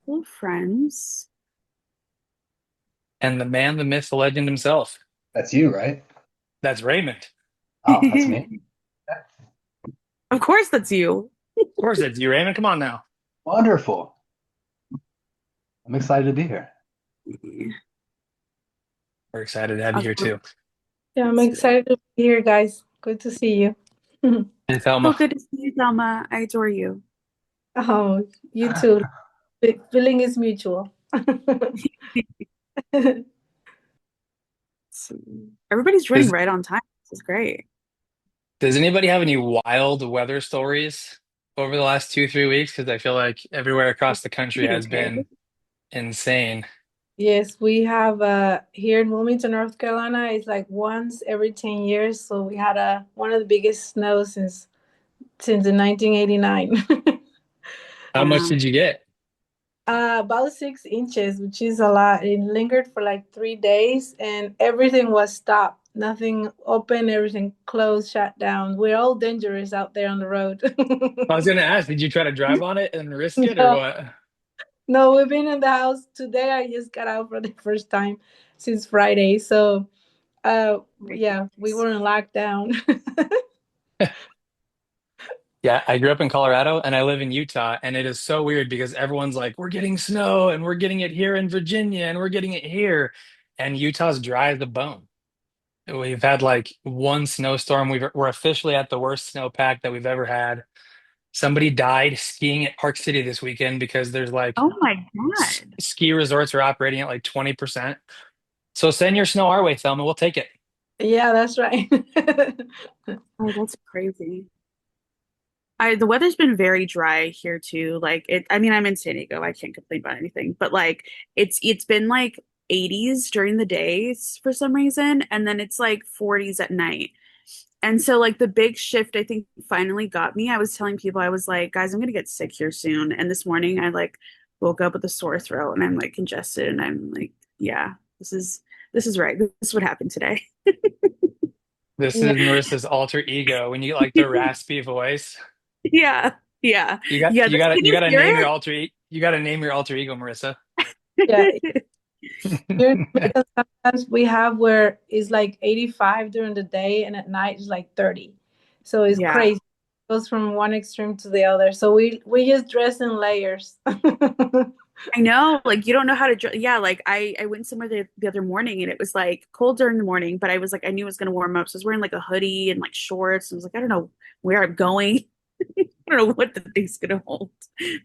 couple of friends. And the man, the myth, the legend himself. That's you, right? That's Raymond. Oh, that's me. Of course, that's you. Of course, it's you, Raymond. Come on now. Wonderful. I'm excited to be here. We're excited to have you here Okay, too. Yeah, I'm so excited to be here, guys. Good to see you. And Thelma, good to see you, Thelma. I adore you. Oh, you too. The feeling is mutual. So, everybody's joining does right on time. This is great. does anybody have any wild weather stories over the last 2, 3 weeks? Because I feel like everywhere across the country has Okay. been insane. Yes, we have here in Wilmington, North Carolina, it's like once every 10 years. So we had one of the biggest snows since the 1989. How much Wow. did you get? About 6 inches, which is a lot. It lingered for like 3 days and everything was stopped. Nothing open, everything closed, shut down. We're all dangerous out there on the road. I was gonna ask, did you try to drive on it and risk it or No, what? no, we've been in the house today. I just got out for the first time since Friday. So, uh, Very yeah, we nice. were in lockdown. Yeah, I grew up in Colorado and I live in Utah, and it is so weird because everyone's like, we're getting snow and we're getting it here in Virginia and we're getting it here. And Utah's dry as a bone. We've had like one snowstorm. We're officially at the worst snowpack that we've ever had. Somebody died skiing at Park City this weekend because there's like Oh my God. ski resorts are operating at like 20%. So send your snow our way, Thelma. We'll take it. Yeah, that's right. Oh, that's crazy. The weather's been very dry here too. Like I mean, I'm in San Diego. I can't complain about anything. But like it's been like 80s during the days for some reason, and then it's like 40s at night. And so like the big shift I think finally got me. I was telling people, I was like, guys, I'm gonna get sick here soon. And this morning I like woke up with a sore throat and I'm like congested and I'm like, yeah, this is right. This is what happened today. This Yeah. is Marissa's alter ego. When you get like the raspy voice, Yeah. Yeah. you got Yeah. you This, got to can you you got to hear name your you got to name your alter ego, Marissa. Yeah. it? Here in America, sometimes we have where it's like 85 during the day and at night it's like 30. So it's Yeah. crazy. It goes from one extreme to the other. So we just dress in layers. I know, like you don't know how to yeah, like I went somewhere the other morning and it was like cold during the morning, but I was like I knew it was gonna warm up. So I was wearing like a hoodie and like shorts. I was like, I don't know where I'm going. I don't know what the thing's gonna hold.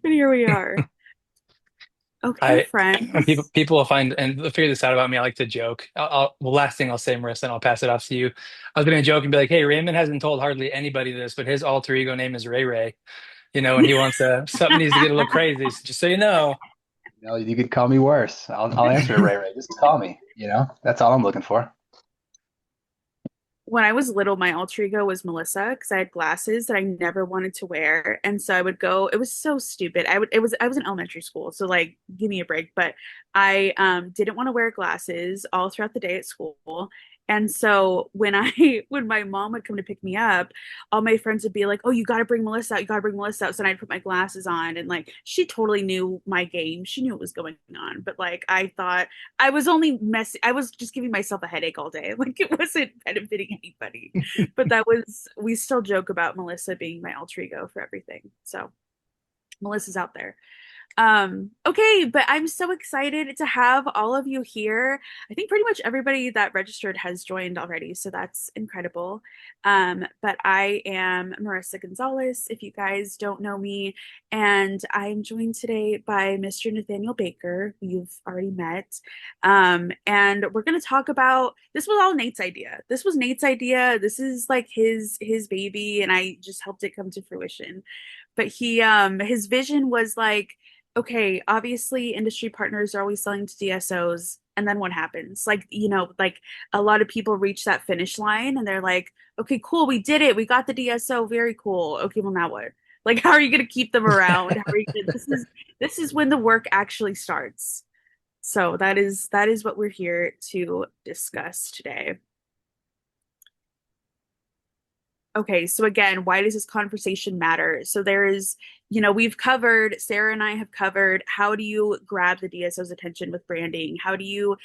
But here we are. Okay, I people friends. people will find and they'll figure this out about me. I like to joke. Well, last thing I'll say, Marissa, and I'll pass it off to you. I was gonna joke and be like, "Hey, Raymond hasn't told hardly anybody this, but his alter ego name is Ray Ray. And he wants something needs to get a little crazy. So just so you know, You could call me worse. I'll answer it, Ray Ray. Just call me. That's all I'm looking for. When I was little, my alter ego was Melissa because I had glasses that I never wanted to wear. And so I would go, it was so stupid. I was in elementary school, so like give me a break. But I didn't want to wear glasses all throughout the day at school. And so when my mom would come to pick me up, all my friends would be like, "Oh, you got to bring Melissa out. You got to bring Melissa out." So then I'd put my glasses on, and like she totally knew my game. She knew what was going on. But like I thought I was only messy. I was just giving myself a headache all day. Like it wasn't benefiting anybody. But we still joke about Melissa being my alter ego for everything. So Melissa's out there. Okay, but I'm so excited to have all of you here. I think pretty much everybody that registered has joined already, so that's incredible. But I am Marissa Gonzales, if you guys don't know me, and I'm joined today by Mr. Nathaniel Baker, who you've already met. And we're gonna talk about this was all Nate's idea. This was Nate's idea. This is like his baby, and I just helped it come to fruition. But his vision was like, okay, obviously industry partners are always selling to DSOs. And then what happens? Like, like a lot of people reach that finish line and they're like, okay, cool, we did it. We got the DSO. Very cool. Okay, well now what? Like, how are you going to keep them around? How are you gonna, this is when the work actually starts. So that is what we're here to discuss today. Okay, so again, why does this conversation matter? So there is, we've covered, Sarah and I have covered, how do you grab the DSO's attention with branding? How do you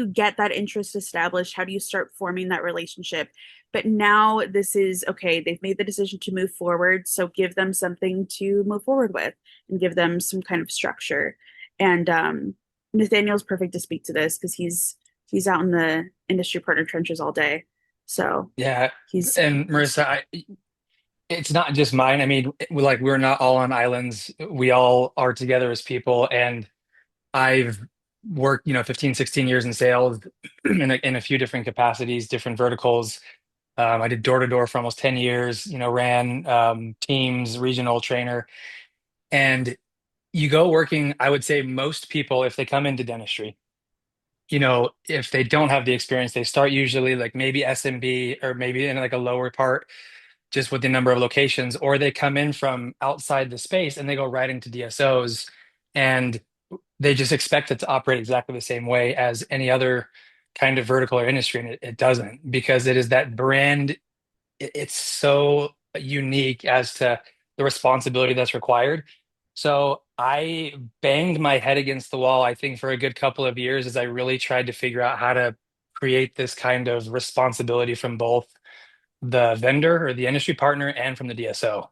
get that interest established? How do you start forming that relationship? But now this is okay, they've made the decision to move forward, so give them something to move forward with and give them some kind of structure. And Nathaniel's perfect to speak to this because he's out in the industry partner trenches all day. So Yeah. he's And Marissa, it's not just mine. I mean, we're not all on islands. We all are together as people. And I've worked, 15, 16 years in sales in a few different capacities, different verticals. I did door to door for almost 10 years, ran teams, regional trainer. And you go working, I would say most people, if they come into dentistry, if they don't have the experience, they start usually like maybe SMB or maybe in like a lower part just with the number of locations, or they come in from outside the space and they go right into DSOs and they just expect it to operate exactly the same way as any other kind of vertical or industry. And it doesn't because it is that brand. It's so unique as to the responsibility that's required. So I banged my head against the wall, I think, for a good couple of years as I really tried to figure out how to create this kind of responsibility from both the vendor or the industry partner and from the DSO.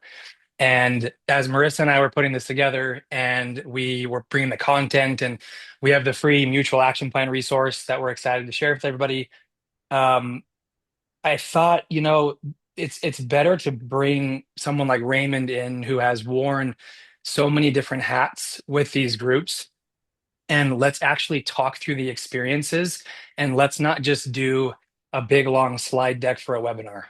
And as Marissa and I were putting this together and we were bringing the content and we have the free mutual action plan resource that we're excited to share with everybody. Um, I thought, it's better to bring someone like Raymond in who has worn so many different hats with these groups and let's actually talk through the experiences and let's not just do a big long slide deck for a webinar.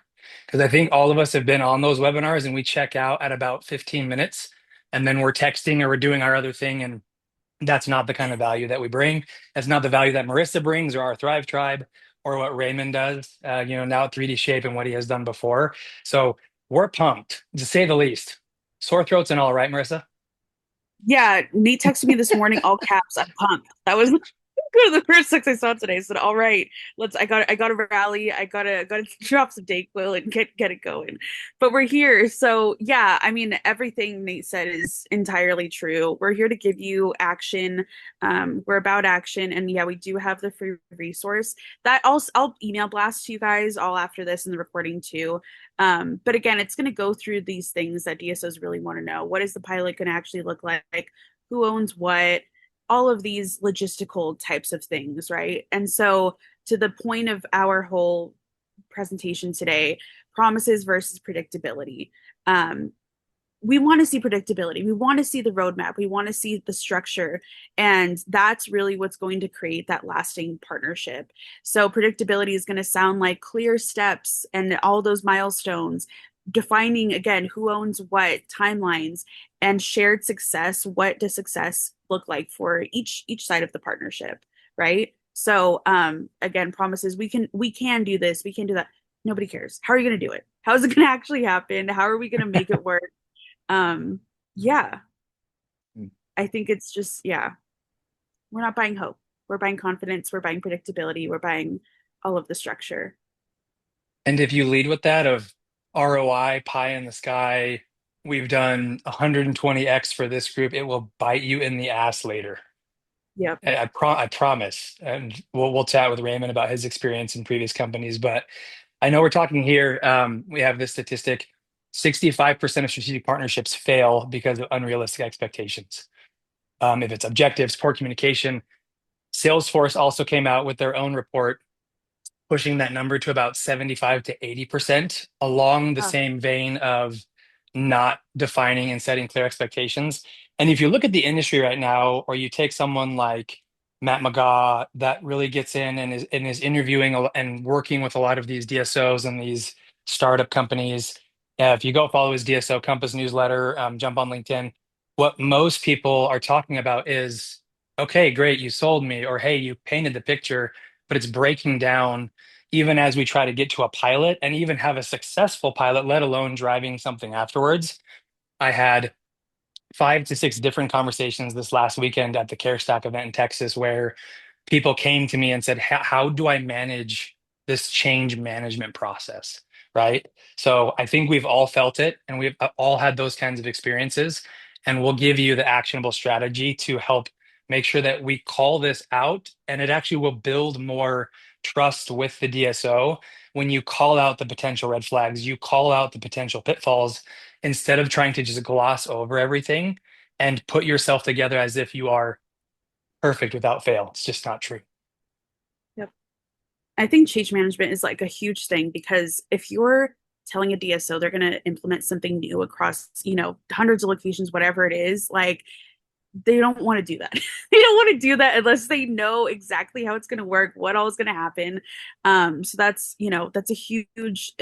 Because I think all of us have been on those webinars and we check out at about 15 minutes and then we're texting or we're doing our other thing and that's not the kind of value that we bring. That's not the value that Marissa brings or our Thrive Tribe or what Raymond does, now at 3D Shape and what he has done before. So we're pumped, to say the least. Sore throats and all, right, Marissa? Yeah, Nate texted me this morning, all caps, I'm pumped. That was one of the first texts I saw today. I said, all right, I gotta rally, I gotta drop some Dayquil and get it going. But we're here. So yeah, I mean, everything Nate said is entirely true. We're here to give you action. We're about action. And yeah, we do have the free resource that I'll email blast to you guys all after this and the recording too. But again, it's going to go through these things that DSOs really want to know. What is the pilot going to actually look like? Who owns what? All of these logistical types of things, right? And so, to the point of our whole presentation today, promises versus predictability. Um, we want to see predictability. We want to see the roadmap. We want to see the structure. And that's really what's going to create that lasting partnership. So, predictability is going to sound like clear steps and all those milestones, defining again who owns what, timelines, and shared success. What does success look like for each side of the partnership, right? So, again, promises we can do this, we can do that. Nobody cares. How are you going to do it? How is it going to actually happen? How are we going to make it work? Um, yeah, I think it's just, yeah, we're not buying hope. We're buying confidence. We're buying predictability. We're buying all of the structure. And if you lead with that of ROI, pie in the sky, we've done 120x for this group, it will bite you in the ass later. Yep. I promise. And we'll chat with Raymond about his experience in previous companies. But I know we're talking here. We have this statistic: 65% of strategic partnerships fail because of unrealistic expectations. If it's objectives, poor communication. Salesforce also came out with their own report pushing that number to about 75 to 80% along the Oh, same vein of not defining and setting clear expectations. And if you look at the industry right now, or you take someone like Matt McGaw that really gets in and is interviewing and working with a lot of these DSOs and these startup companies. If you go follow his DSO Compass newsletter, jump on LinkedIn, what most people are talking about is, okay, great, you sold me, or hey, you painted the picture, but it's breaking down even as we try to get to a pilot and even have a successful pilot, let alone driving something afterwards. I had 5 to 6 different conversations this last weekend at the CareStack event in Texas where people came to me and said, how do I manage this change management process? right? So I think we've all felt it and we've all had those kinds of experiences. And we'll give you the actionable strategy to help make sure that we call this out, and it actually will build more trust with the DSO when you call out the potential red flags, you call out the potential pitfalls instead of trying to just gloss over everything and put yourself together as if you are perfect without fail. It's just not true. Yep. I think change management is like a huge thing because if you're telling a DSO they're going to implement something new across, hundreds of locations, whatever it is, like they don't want to do that. They don't want to do that unless they know exactly how it's going to work, what all is going to happen. So that's a huge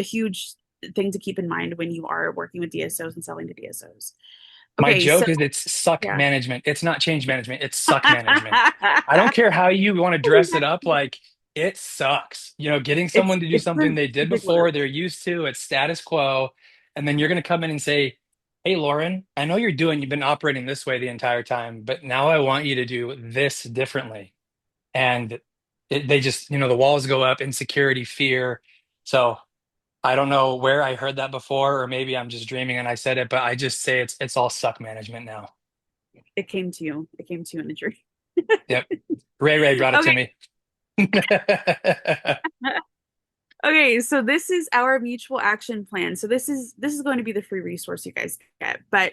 thing to keep in mind when you are working with DSOs and selling to DSOs. My Okay, so joke is it's suck yeah. management. It's not change management. It's suck management. I don't care how you want to dress it up. Like it sucks. Getting someone to do It's something they did ridiculous. before, they're used to, it's status quo. And then you're going to come in and say, "Hey, Lauren, I know you've been operating this way the entire time, but now I want you to do this differently." And they just, the walls go up, insecurity, fear. So I don't know where I heard that before, or maybe I'm just dreaming and I said it, but I just say it's all suck management now. It came to you. It came to you in a dream. Yep. Ray brought it to Okay. me. Okay, so this is our mutual action plan. So this is going to be the free resource you guys get. But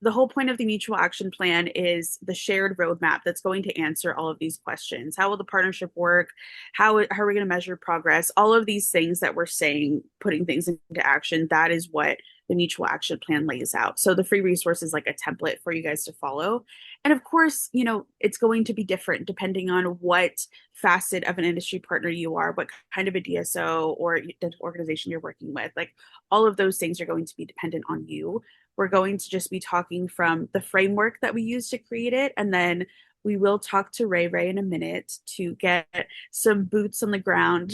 the whole point of the mutual action plan is the shared roadmap that's going to answer all of these questions. How will the partnership work? How are we going to measure progress? All of these things that we're saying, putting things into action, that is what the mutual action plan lays out. So the free resource is like a template for you guys to follow. And of course, it's going to be different depending on what facet of an industry partner you are, what kind of a DSO or the organization you're working with. Like all of those things are going to be dependent on you. We're going to just be talking from the framework that we use to create it. And then we will talk to Ray in a minute to get some boots on the ground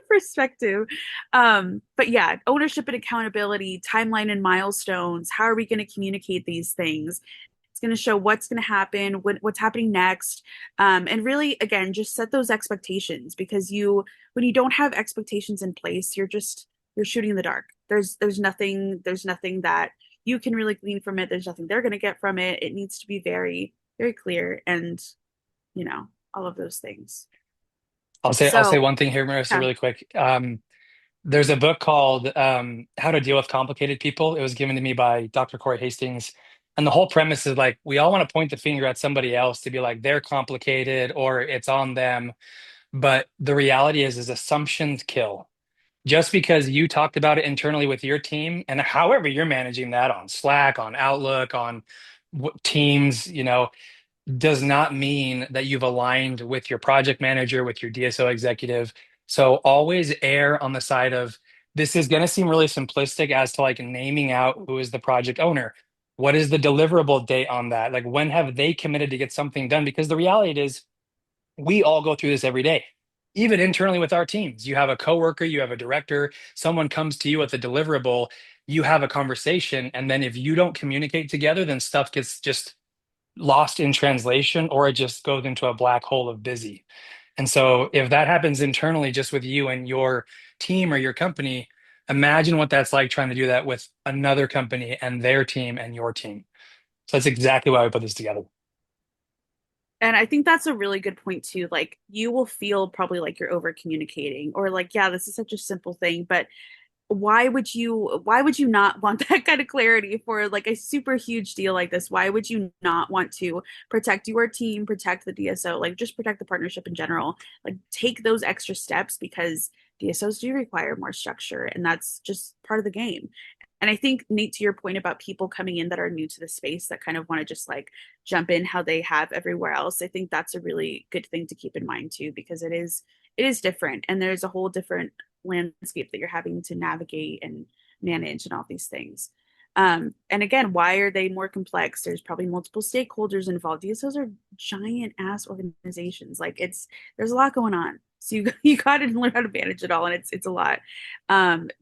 perspective. But yeah, ownership and accountability, timeline and milestones. How are we going to communicate these things? It's going to show what's going to happen, what's happening next. And really, again, just set those expectations because when you don't have expectations in place, you're shooting in the dark. There's nothing that you can really glean from it. There's nothing they're going to get from it. It needs to be very, very clear and, all of those things. I'll say So, one thing here, Marissa, yeah. really quick. There's a book called How to Deal with Complicated People. It was given to me by Dr. Corey Hastings. And the whole premise is like, we all want to point the finger at somebody else to be like, they're complicated or it's on them. But the reality is assumptions kill. Just because you talked about it internally with your team and however you're managing that on Slack, on Outlook, on Teams, does not mean that you've aligned with your project manager, with your DSO executive. So always err on the side of this is going to seem really simplistic as to like naming out who is the project owner. What is the deliverable date on that? Like when have they committed to get something done? Because the reality is we all go through this every day. Even internally with our teams, you have a coworker, you have a director, someone comes to you with a deliverable, you have a conversation, and then if you don't communicate together, then stuff gets just lost in translation or it just goes into a black hole of busy. And so if that happens internally just with you and your team or your company, imagine what that's like trying to do that with another company and their team and your team. So that's exactly why we put this together. And I think that's a really good point too. Like you will feel probably like you're over communicating or like, yeah, this is such a simple thing, but why would you not want that kind of clarity for like a super huge deal like this? Why would you not want to protect your team, protect the DSO, like just protect the partnership in general? Like take those extra steps because DSOs do require more structure and that's just part of the game. And I think Nate, to your point about people coming in that are new to the space that kind of want to just like jump in how they have everywhere else, I think that's a really good thing to keep in mind too, because it is different and there's a whole different landscape that you're having to navigate and manage and all these things. And again, why are they more complex? There's probably multiple stakeholders involved. DSOs are giant ass organizations. Like there's a lot going on. So you got to learn how to manage it all, and it's a lot.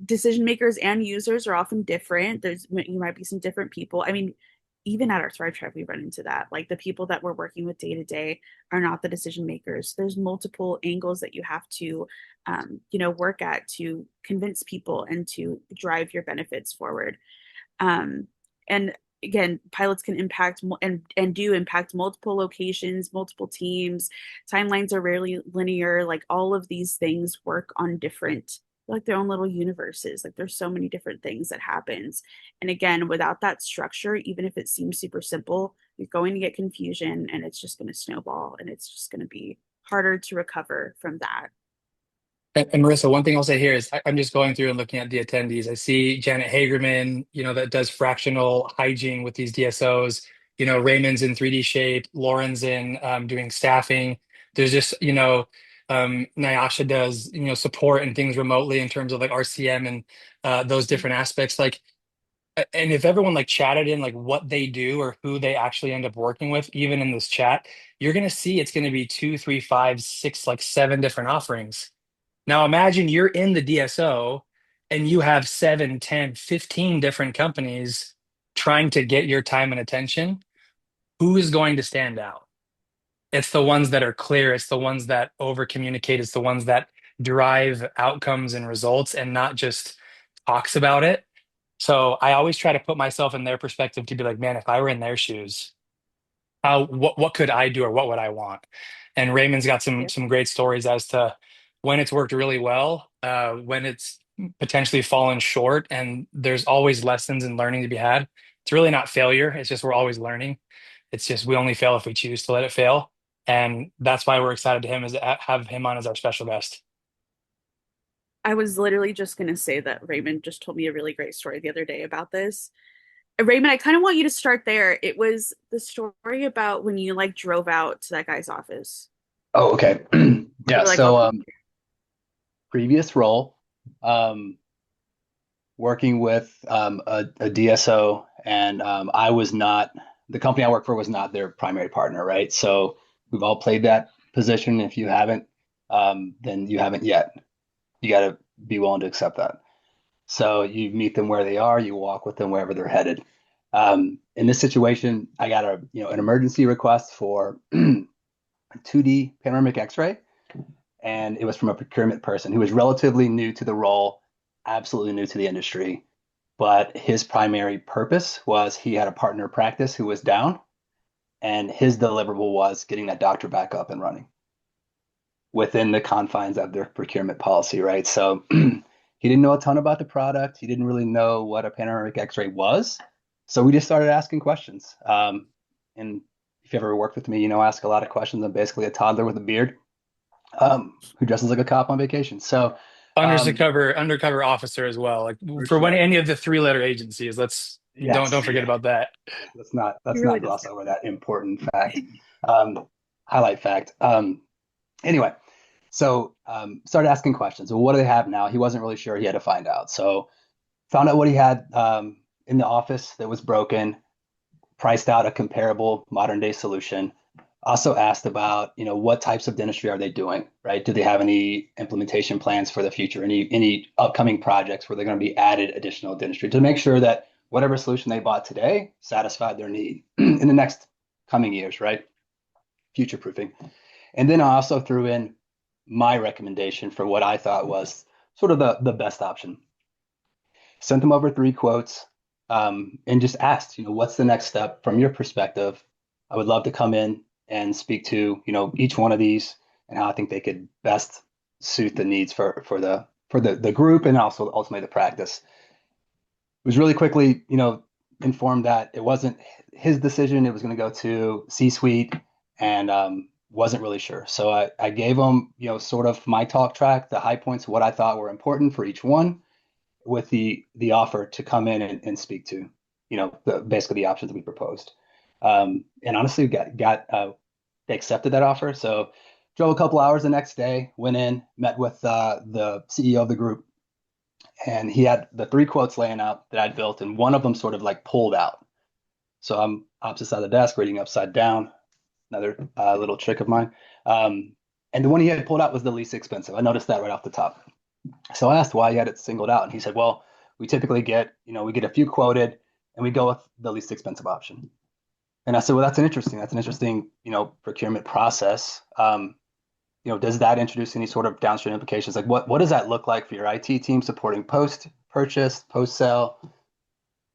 Decision makers and users are often different. You might be some different people. I mean, even at our Thrive Tribe, we run into that. Like the people that we're working with day to day are not the decision makers. There's multiple angles that you have to, work at to convince people and to drive your benefits forward. And again, pilots can impact and do impact multiple locations, multiple teams. Timelines are rarely linear. Like all of these things work on different, like their own little universes. Like there's so many different things that happens. And again, without that structure, even if it seems super simple, you're going to get confusion and it's just going to snowball and it's just going to be harder to recover from that. And Marissa, one thing I'll say here is I'm just going through and looking at the attendees. I see Janet Hagerman, that does fractional hygiene with these DSOs. Raymond's in 3D shape, Lauren's in doing staffing. There's just, Nyasha does, support and things remotely in terms of like RCM and those different aspects. Like, and if everyone like chatted in like what they do or who they actually end up working with, even in this chat, you're gonna see it's gonna be two, three, five, six, like seven different offerings. Now imagine you're in the DSO and you have 7, 10, 15 different companies trying to get your time and attention. Who is going to stand out? It's the ones that are clear. It's the ones that over communicate. It's the ones that drive outcomes and results and not just talks about it. So I always try to put myself in their perspective to be like, man, if I were in their shoes, what could I do or what would I want? And Raymond's got some great stories as to when it's worked really well, when it's potentially fallen short, and there's always lessons and learning to be had. It's really not failure. It's just we're always learning. It's just we only fail if we choose to let it fail. And that's why we're excited to have him on as our special guest. I was literally just going to say that Raymond just told me a really great story the other day about this. Raymond, I kind of want you to start there. It was the story about when you like drove out to that guy's office. Oh, okay. You Yeah. were like, I'll So, come here. previous role, working with a DSO, and I was not, the company I work for was not their primary partner, right? So we've all played that position. If you haven't, then you haven't yet. You got to be willing to accept that. So you meet them where they are, you walk with them wherever they're headed. In this situation, I got an emergency request for a 2D panoramic X-ray, and it was from a procurement person who was relatively new to the role, absolutely new to the industry. But his primary purpose was he had a partner practice who was down, and his deliverable was getting that doctor back up and running within the confines of their procurement policy, right? So he didn't know a ton about the product. He didn't really know what a panoramic X-ray was. So we just started asking questions. And if you ever worked with me, I ask a lot of questions. I'm basically a toddler with a beard who dresses like a cop on vacation. So Undercover officer as well. Like for for when sure. any of the three-letter agencies, let's don't Yes. forget about that. He Let's really not does. gloss over that important fact. Highlight fact. Anyway, so started asking questions. Well, what do they have now? He wasn't really sure. He had to find out. So found out what he had in the office that was broken, priced out a comparable modern day solution. Also asked about, what types of dentistry are they doing, right? Do they have any implementation plans for the future? Any upcoming projects where they're going to be added additional dentistry to make sure that whatever solution they bought today satisfied their need in the next coming years, right? Future proofing. And then I also threw in my recommendation for what I thought was sort of the best option. Sent them over 3 quotes, and just asked, what's the next step from your perspective? I would love to come in and speak to, each one of these and how I think they could best suit the needs for the group and also ultimately the practice. It was really quickly, informed that it wasn't his decision. It was going to go to C-suite, and wasn't really sure. So I gave him, sort of my talk track, the high points, what I thought were important for each one, with the offer to come in and speak to, basically the options that we proposed. And honestly, they accepted that offer. So drove a couple hours the next day, went in, met with the CEO of the group, and he had the 3 quotes laying out that I'd built, and one of them sort of like pulled out. So I'm opposite side of the desk, reading upside down, another little trick of mine. And the one he had pulled out was the least expensive. I noticed that right off the top. So I asked why he had it singled out, and he said, well, we typically get, we get a few quoted, and we go with the least expensive option. And I said, well, that's an interesting, procurement process. Does that introduce any sort of downstream implications? Like what does that look like for your IT team supporting post purchase, post sale?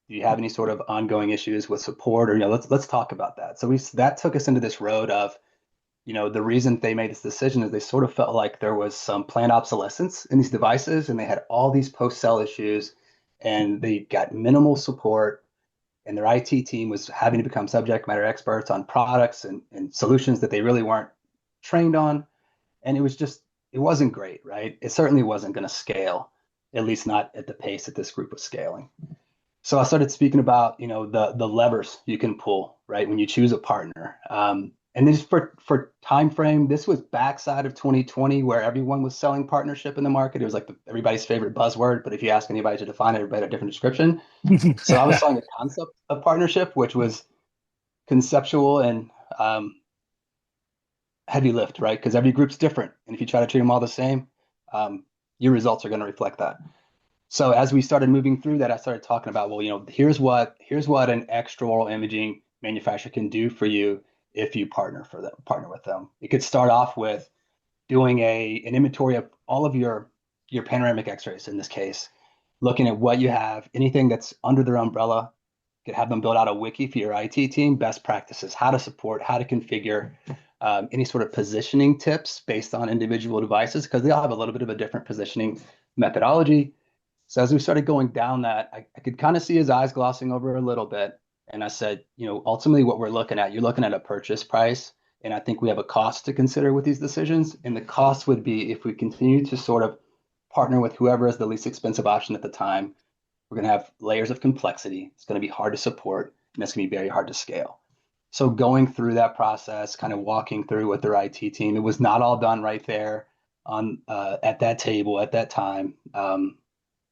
Do you have any sort of ongoing issues with support? Or, let's talk about that. So that took us into this road of, the reason they made this decision is they sort of felt like there was some planned obsolescence in these devices, and they had all these post sale issues, and they got minimal support, and their IT team was having to become subject matter experts on products and solutions that they really weren't trained on. And it wasn't great, right? It certainly wasn't going to scale, at least not at the pace that this group was scaling. So I started speaking about, the levers you can pull, right, when you choose a partner. And then just for time frame, this was backside of 2020 where everyone was selling partnership in the market. It was like everybody's favorite buzzword, but if you ask anybody to define it, everybody had a different description. So I was selling the concept of partnership, which was conceptual and heavy lift, right? Because every group's different. And if you try to treat them all the same, your results are going to reflect that. So as we started moving through that, I started talking about, well, here's what an extraoral imaging manufacturer can do for you if you partner with them. It could start off with doing an inventory of all of your panoramic X-rays in this case, looking at what you have, anything that's under their umbrella. You could have them build out a wiki for your IT team, best practices, how to support, how to configure, any sort of positioning tips based on individual devices, because they all have a little bit of a different positioning methodology. So as we started going down that, I could kind of see his eyes glossing over a little bit. And I said, ultimately what we're looking at, you're looking at a purchase price. And I think we have a cost to consider with these decisions. And the cost would be if we continue to sort of partner with whoever is the least expensive option at the time, we're going to have layers of complexity. It's going to be hard to support, and it's going to be very hard to scale. So going through that process, kind of walking through with their IT team, it was not all done right there on at that table at that time.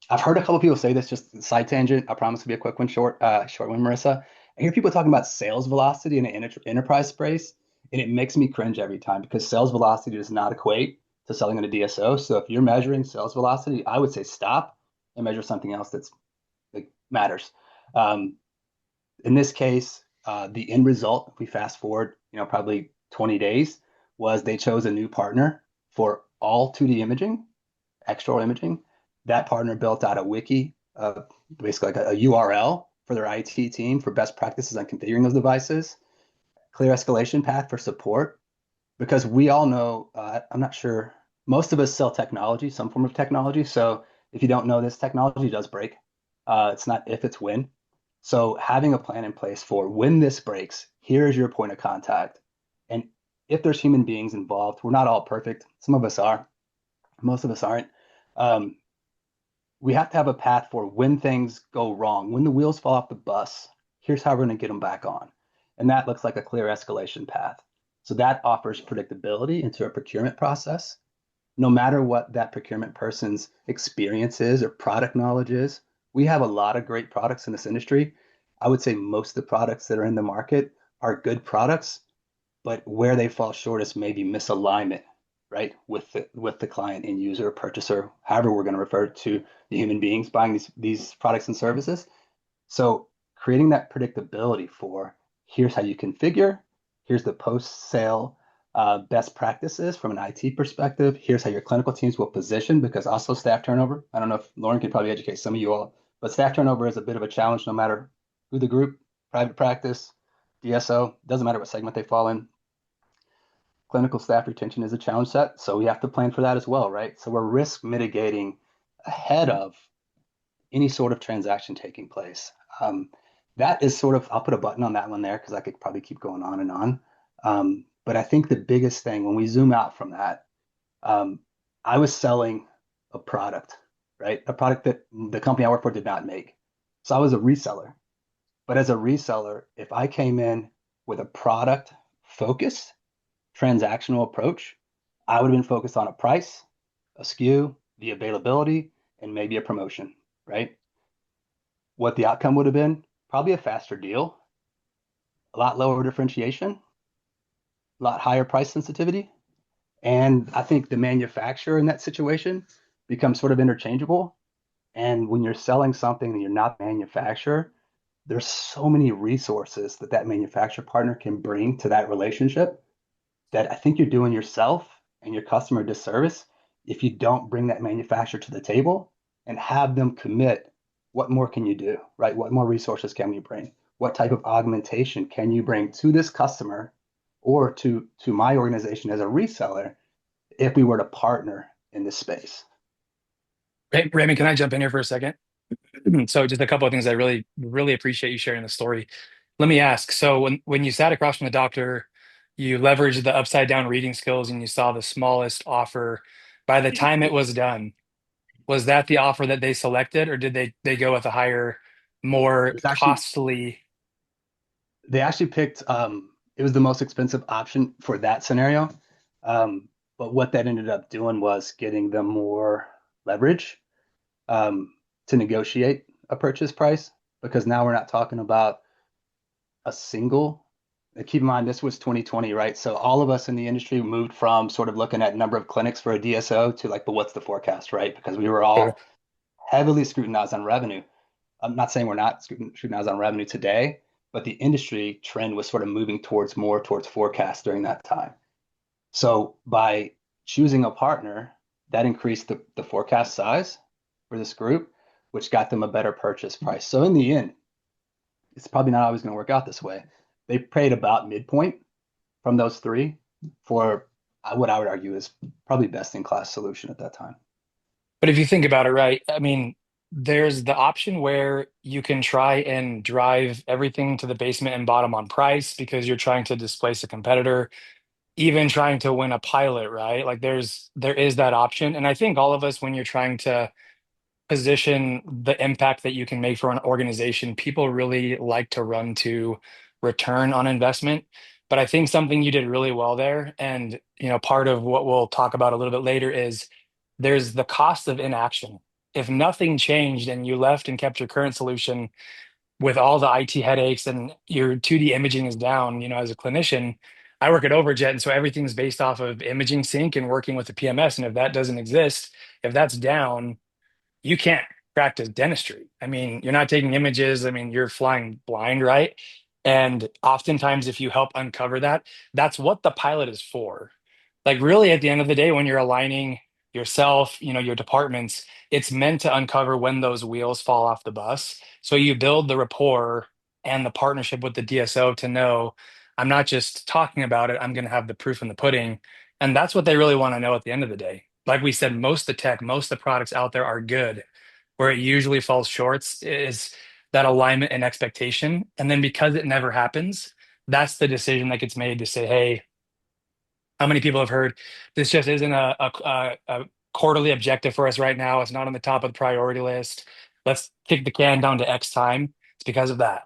I've heard a couple of people say this, just side tangent. I promise to be a quick one, short one, Marissa. I hear people talking about sales velocity in an enterprise space, and it makes me cringe every time because sales velocity does not equate to selling in a DSO. So if you're measuring sales velocity, I would say stop and measure something else that matters. In this case, the end result, if we fast forward, probably 20 days, was they chose a new partner for all 2D imaging, extraoral imaging. That partner built out a wiki, basically like a URL for their IT team for best practices on configuring those devices, clear escalation path for support, because we all know, I'm not sure, most of us sell technology, some form of technology. So if you don't know, this technology does break. It's not if, it's when. So having a plan in place for when this breaks, here is your point of contact. And if there's human beings involved, we're not all perfect. Some of us are, most of us aren't. We have to have a path for when things go wrong, when the wheels fall off the bus, here's how we're going to get them back on. And that looks like a clear escalation path. So that offers predictability into a procurement process. No matter what that procurement person's experience is or product knowledge is, we have a lot of great products in this industry. I would say most of the products that are in the market are good products, but where they fall short is maybe misalignment, right, with the client and user, purchaser, however we're going to refer to the human beings buying these products and services. So creating that predictability for here's how you configure, here's the post-sale best practices from an IT perspective, here's how your clinical teams will position, because also staff turnover. I don't know if Lauren could probably educate some of you all, but staff turnover is a bit of a challenge no matter who the group, private practice, DSO, doesn't matter what segment they fall in. Clinical staff retention is a challenge set, so we have to plan for that as well, right? So we're risk mitigating ahead of any sort of transaction taking place. That is sort of, I'll put a button on that one there because I could probably keep going on and on. But I think the biggest thing when we zoom out from that, I was selling a product, right? A product that the company I work for did not make. So I was a reseller. But as a reseller, if I came in with a product focused transactional approach, I would have been focused on a price, a SKU, the availability, and maybe a promotion, right? What the outcome would have been, probably a faster deal, a lot lower differentiation, a lot higher price sensitivity. And I think the manufacturer in that situation becomes sort of interchangeable. And when you're selling something and you're not the manufacturer, there's so many resources that that manufacturer partner can bring to that relationship that I think you're doing yourself and your customer a disservice if you don't bring that manufacturer to the table and have them commit. What more can you do, right? What more resources can we bring? What type of augmentation can you bring to this customer or to my organization as a reseller if we were to partner in this space? Hey, Raymond, can I jump in here for a second? So just a couple of things I really, really appreciate you sharing the story. Let me ask, so when you sat across from the doctor, you leveraged the upside down reading skills and you saw the smallest offer. By the time it was done, was that the offer that they selected, or did they go with a higher, It more was actually costly? they actually picked it was the most expensive option for that scenario. But what that ended up doing was getting them more leverage um, to negotiate a purchase price because now we're not talking about a single. Keep in mind, this was 2020, right? So all of us in the industry moved from sort of looking at number of clinics for a DSO to like, but what's the forecast, right? Because we were Sure. all heavily scrutinized on revenue. I'm not saying we're not scrutinized on revenue today, but the industry trend was sort of moving towards more towards forecast during that time. So by choosing a partner, that increased the forecast size for this group, which got them a better purchase price. So in the end, it's probably not always going to work out this way. They paid about midpoint from those three for what I would argue is probably best in class solution at that time. But if you think about it, right, I mean, there's the option where you can try and drive everything to the basement and bottom on price because you're trying to displace a competitor, even trying to win a pilot, right? Like there is that option. And I think all of us, when you're trying to position the impact that you can make for an organization, people really like to run to return on investment. But I think something you did really well there, and part of what we'll talk about a little bit later is there's the cost of inaction. If nothing changed and you left and kept your current solution with all the IT headaches and your 2D imaging is down, as a clinician, I work at Overjet, and so everything's based off of imaging sync and working with the PMS. And if that doesn't exist, if that's down, you can't practice dentistry. I mean, you're not taking images. I mean, you're flying blind, right? And oftentimes, if you help uncover that, that's what the pilot is for. Like, really, at the end of the day, when you're aligning yourself, your departments, it's meant to uncover when those wheels fall off the bus. So you build the rapport and the partnership with the DSO to know I'm not just talking about it, I'm going to have the proof in the pudding. And that's what they really want to know at the end of the day. Like we said, most of the tech, most of the products out there are good. Where it usually falls short is that alignment and expectation. And then because it never happens, that's the decision that gets made to say, hey, how many people have heard this just isn't a quarterly objective for us right now? It's not on the top of the priority list. Let's kick the can down to X time. It's because of that.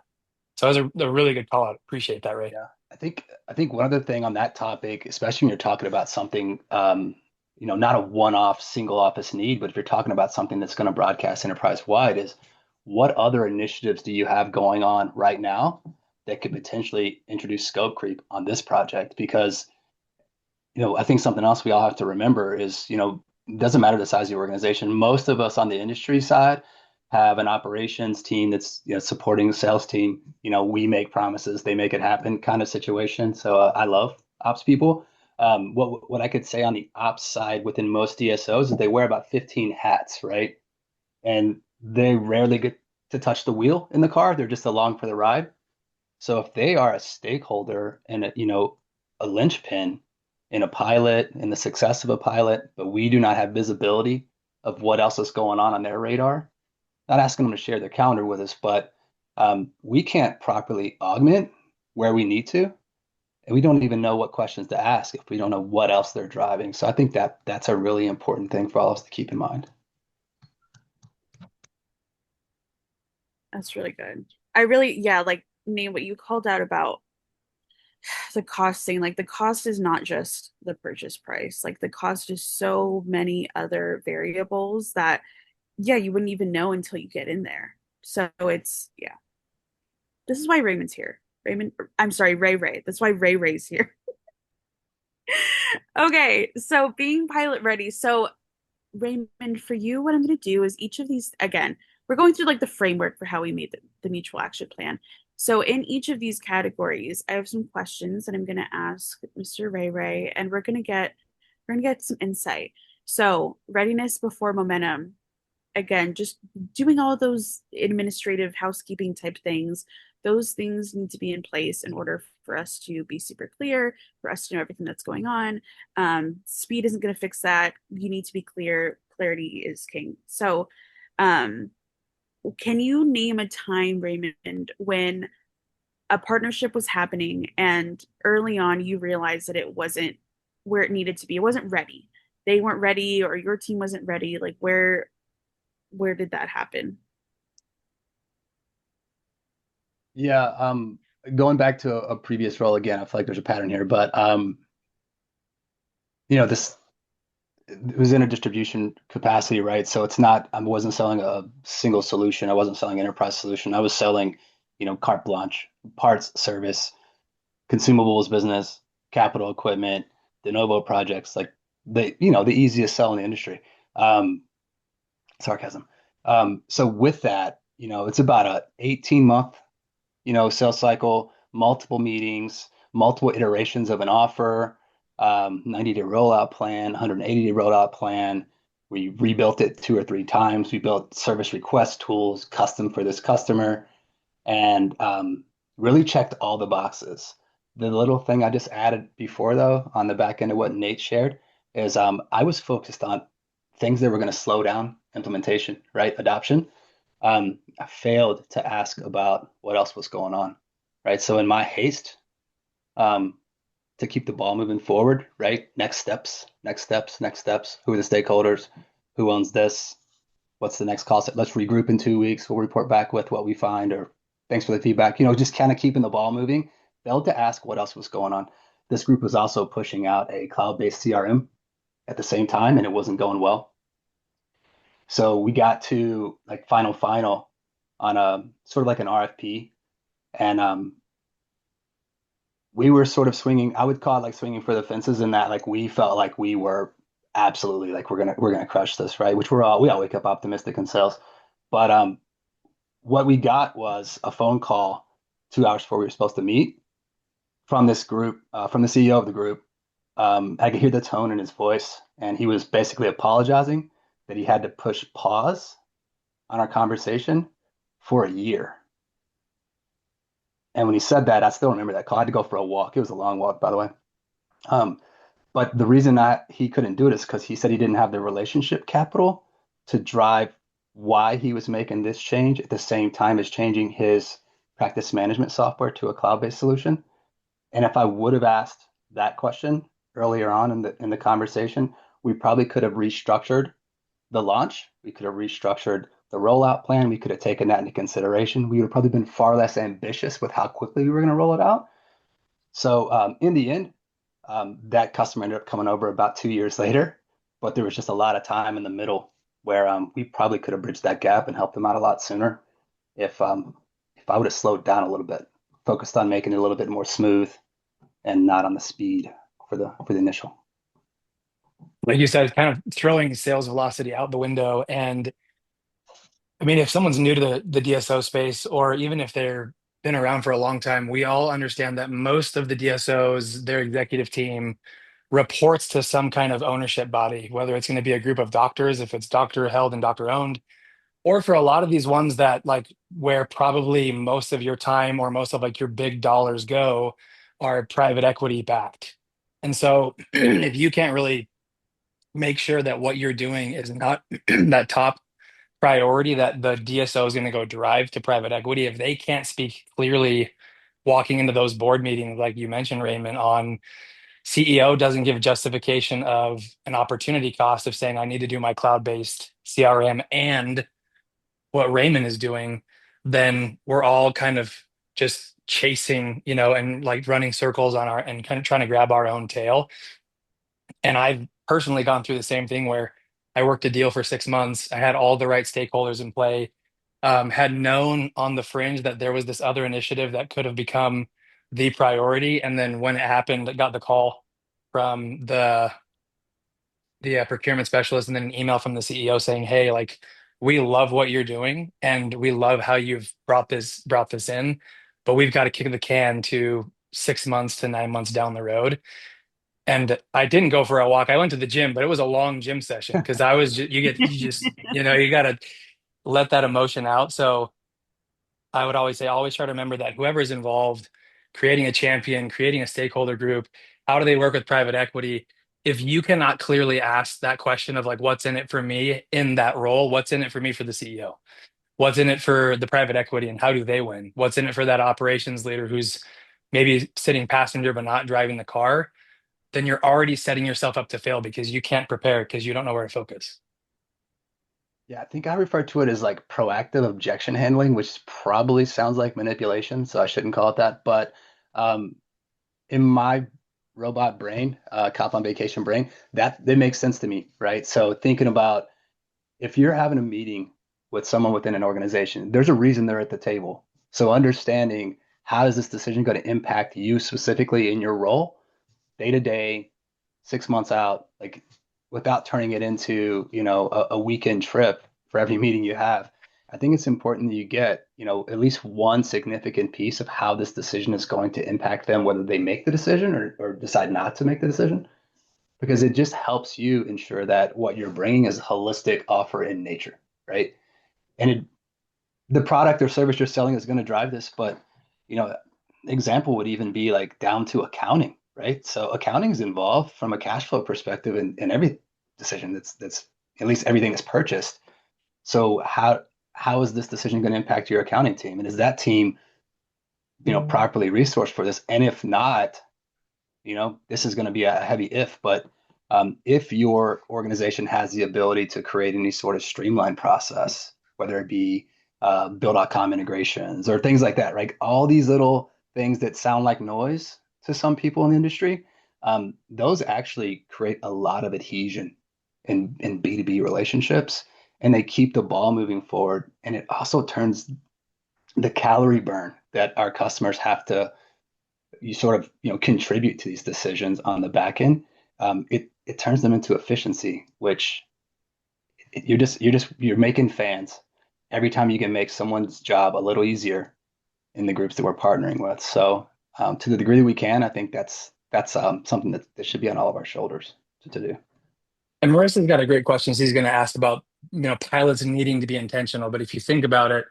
So it was a really good call out. Appreciate that, Ray. Yeah, I think one other thing on that topic, especially when you're talking about something, not a one-off single office need, but if you're talking about something that's going to broadcast enterprise wide, is what other initiatives do you have going on right now that could potentially introduce scope creep on this project? Because I think something else we all have to remember is, it doesn't matter the size of the organization. Most of us on the industry side have an operations team that's, supporting the sales team. We make promises, they make it happen kind of situation. So I love ops people. What I could say on the ops side within most DSOs is they wear about 15 hats, right? And they rarely get to touch the wheel in the car. They're just along for the ride. So if they are a stakeholder and a linchpin in a pilot, in the success of a pilot, but we do not have visibility of what else is going on their radar, not asking them to share their calendar with us, but we can't properly augment where we need to, and we don't even know what questions to ask if we don't know what else they're driving. So I think that's a really important thing for all of us to keep in mind. That's really good. I really, yeah, like Nate, what you called out about the cost thing, like the cost is not just the purchase price. Like the cost is so many other variables that, yeah, you wouldn't even know until you get in there. So it's, yeah, this is why Raymond's here. Raymond, I'm sorry, Ray. That's why Ray's here. Okay, so being pilot ready. So Raymond, for you, what I'm going to do is each of these, again, we're going through like the framework for how we made the mutual action plan. So in each of these categories, I have some questions that I'm going to ask Mr. Ray Ray, and we're going to get some insight. So readiness before momentum. Again, just doing all of those administrative housekeeping type things. Those things need to be in place in order for us to be super clear, for us to know everything that's going on. Speed isn't going to fix that. You need to be clear. Clarity is king. So, um, can you name a time, Raymond, when a partnership was happening and early on you realized that it wasn't where it needed to be? It wasn't ready. They weren't ready, or your team wasn't ready. Like where did that happen? Yeah, going back to a previous role again, I feel like there's a pattern here, but this it was in a distribution capacity, right? So it's not, I wasn't selling a single solution. I wasn't selling enterprise solution. I was selling, carte blanche, parts, service, consumables business, capital equipment, de novo projects, like the easiest sell in the industry. Um, Sarcasm. So with that, it's about a 18-month, sales cycle, multiple meetings, multiple iterations of an offer, 90-day rollout plan, 180-day rollout plan. We rebuilt it 2 or 3 times. We built service request tools custom for this customer, and really checked all the boxes. The little thing I just added before, though, on the back end of what Nate shared, is I was focused on things that were going to slow down implementation, right? Adoption. I failed to ask about what else was going on, right? So in my haste, um, to keep the ball moving forward, right? Next steps, next steps, next steps. Who are the stakeholders? Who owns this? What's the next call set? Let's regroup in 2 weeks. We'll report back with what we find, or thanks for the feedback. Just kind of keeping the ball moving. Failed to ask what else was going on. This group was also pushing out a cloud-based CRM at the same time, and it wasn't going well. So we got to like final on a sort of like an RFP, and we were sort of swinging. I would call it like swinging for the fences, in that like we felt like we were absolutely like we're gonna crush this, right? Which we all wake up optimistic in sales, but what we got was a phone call 2 hours before we were supposed to meet from this group, from the CEO of the group. I could hear the tone in his voice, and he was basically apologizing that he had to push pause on our conversation for a year. And when he said that, I still remember that call. I had to go for a walk. It was a long walk, by the way. Um, but the reason that he couldn't do it is because he said he didn't have the relationship capital to drive why he was making this change at the same time as changing his practice management software to a cloud-based solution. And if I would have asked that question earlier on in the conversation, we probably could have restructured the launch. We could have restructured the rollout plan. We could have taken that into consideration. We would have probably been far less ambitious with how quickly we were going to roll it out. So in the end, that customer ended up coming over about 2 years later, but there was just a lot of time in the middle where we probably could have bridged that gap and helped them out a lot sooner if I would have slowed down a little bit, focused on making it a little bit more smooth and not on the speed for the initial. Like you said, kind of throwing sales velocity out the window. And I mean, if someone's new to the DSO space, or even if they're been around for a long time, we all understand that most of the DSOs, their executive team, reports to some kind of ownership body, whether it's going to be a group of doctors, if it's doctor held and doctor owned, or for a lot of these ones that like where probably most of your time or most of like your big dollars go are private equity backed. And so if you can't really make sure that what you're doing is not that top priority that the DSO is going to go drive to private equity, if they can't speak clearly walking into those board meetings, like you mentioned, Raymond, on CEO doesn't give justification of an opportunity cost of saying, I need to do my cloud-based CRM and what Raymond is doing, then we're all kind of just chasing, and like running circles on our and kind of trying to grab our own tail. And I've personally gone through the same thing where I worked a deal for 6 months. I had all the right stakeholders in play, had known on the fringe that there was this other initiative that could have become the priority. And then when it happened, I got the call from the procurement specialist and then an email from the CEO saying, hey, like we love what you're doing and we love how you've brought this in, but we've got to kick the can to 6 months to 9 months down the road. And I didn't go for a walk. I went to the gym, but it was a long gym session because I was just, you just, you got to let that emotion out. So I would always say, always try to remember that whoever is involved, creating a champion, creating a stakeholder group, how do they work with private equity? If you cannot clearly ask that question of like, what's in it for me in that role? What's in it for me for the CEO? What's in it for the private equity and how do they win? What's in it for that operations leader who's maybe sitting passenger but not driving the car? Then you're already setting yourself up to fail because you can't prepare because you don't know where to focus. Yeah, I think I refer to it as like proactive objection handling, which probably sounds like manipulation, so I shouldn't call it that. But um, in my robot brain, cop on vacation brain, that makes sense to me, right? So thinking about if you're having a meeting with someone within an organization, there's a reason they're at the table. So understanding how is this decision going to impact you specifically in your role, day to day, 6 months out, like without turning it into, a weekend trip for every meeting you have. I think it's important that you get, at least one significant piece of how this decision is going to impact them, whether they make the decision or decide not to make the decision, because it just helps you ensure that what you're bringing is a holistic offer in nature, right? And the product or service you're selling is going to drive this, but you know, example would even be like down to accounting, right? So accounting is involved from a cash flow perspective in every decision that's at least everything that's purchased. So how is this decision going to impact your accounting team? And is that team, properly resourced for this? And if not, this is going to be a heavy if, but if your organization has the ability to create any sort of streamlined process, whether it be Bill.com integrations or things like that, right? All these little things that sound like noise to some people in the industry, those actually create a lot of adhesion in B2B relationships, and they keep the ball moving forward. And it also turns the calorie burn that our customers have to you sort of contribute to these decisions on the back end. It turns them into efficiency, which you're making fans every time you can make someone's job a little easier in the groups that we're partnering with. So to the degree that we can, I think that's something that should be on all of our shoulders to do. And Marissa's got a great question. She's going to ask about, pilots needing to be intentional. But if you think about it,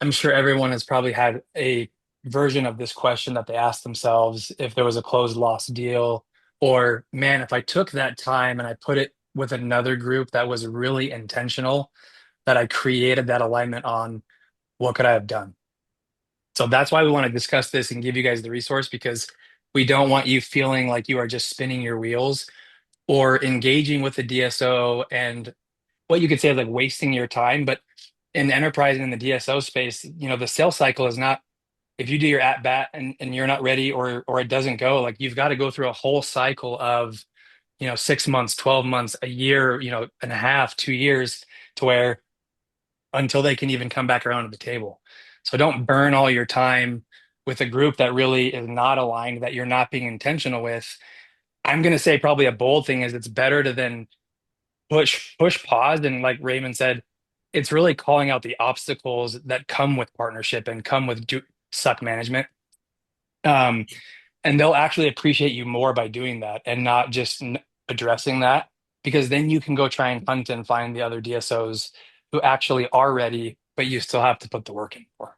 I'm sure everyone has probably had a version of this question that they asked themselves if there was a closed loss deal, or man, if I took that time and I put it with another group that was really intentional, that I created that alignment on, what could I have done? So that's why we want to discuss this and give you guys the resource because we don't want you feeling like you are just spinning your wheels or engaging with the DSO and what you could say is like wasting your time. But in enterprise and in the DSO space, the sales cycle is not if you do your at bat and you're not ready or it doesn't go, like you've got to go through a whole cycle of, 6 months, 12 months, a year, and a half, 2 years to where until they can even come back around to the table. So don't burn all your time with a group that really is not aligned, that you're not being intentional with. I'm going to say probably a bold thing is it's better to then push pause and like Raymond said, it's really calling out the obstacles that come with partnership and come with suck management. Um, and they'll actually appreciate you more by doing that and not just addressing that because then you can go try and hunt and find the other DSOs who actually are ready, but you still have to put the work in for.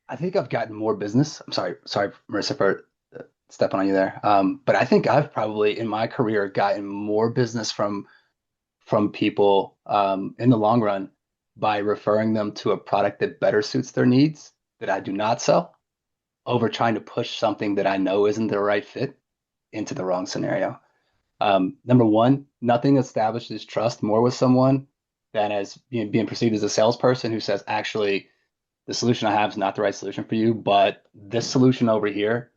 I think I've gotten more business. I'm sorry, Marissa, for stepping on you there. But I think I've probably in my career gotten more business from people in the long run by referring them to a product that better suits their needs that I do not sell over trying to push something that I know isn't the right fit into the wrong scenario. Number one, nothing establishes trust more with someone than as being perceived as a salesperson who says, actually, the solution I have is not the right solution for you, but this solution over here,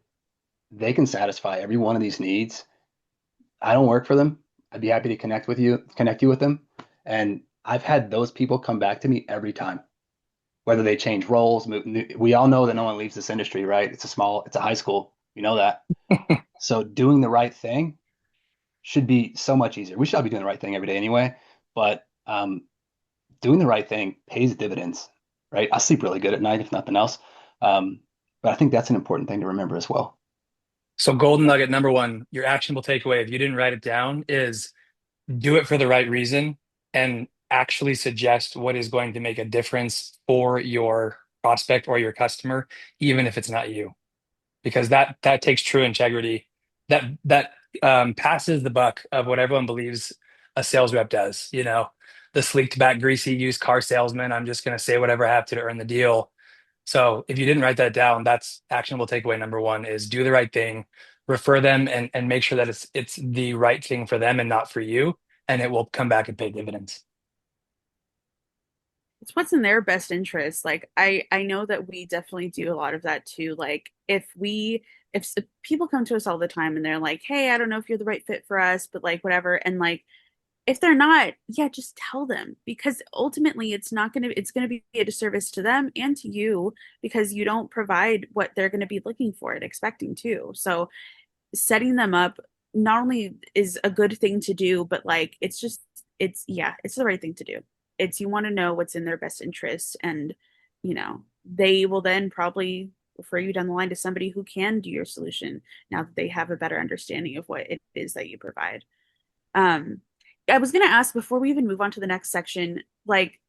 they can satisfy every one of these needs. I don't work for them. I'd be happy to connect you with them. And I've had those people come back to me every time, whether they change roles. We all know that no one leaves this industry, right? It's a high school. You know that. So doing the right thing should be so much easier. We should all be doing the right thing every day anyway, but um, doing the right thing pays dividends, right? I sleep really good at night, if nothing else. Um, but I think that's an important thing to remember as well. So golden nugget number one, your actionable takeaway, if you didn't write it down, is do it for the right reason and actually suggest what is going to make a difference for your prospect or your customer, even if it's not you, because that takes true integrity. That passes the buck of what everyone believes a sales rep does. The sleeked back, greasy used car salesman. I'm just going to say whatever I have to earn the deal. So if you didn't write that down, that's actionable takeaway number one is do the right thing, refer them and make sure that it's the right thing for them and not for you, and it will come back and pay dividends. It's what's in their best interest. Like I know that we definitely do a lot of that too. Like if people come to us all the time and they're like, "Hey, I don't know if you're the right fit for us, but like whatever." And like if they're not, yeah, just tell them because ultimately it's going to be a disservice to them and to you because you don't provide what they're going to be looking for and expecting to. So setting them up not only is a good thing to do, but like it's the right thing to do. It's you want to know what's in their best interest and they will then probably refer you down the line to somebody who can do your solution now that they have a better understanding of what it is that you provide. Um, I was going to ask before we even move on to the next section, like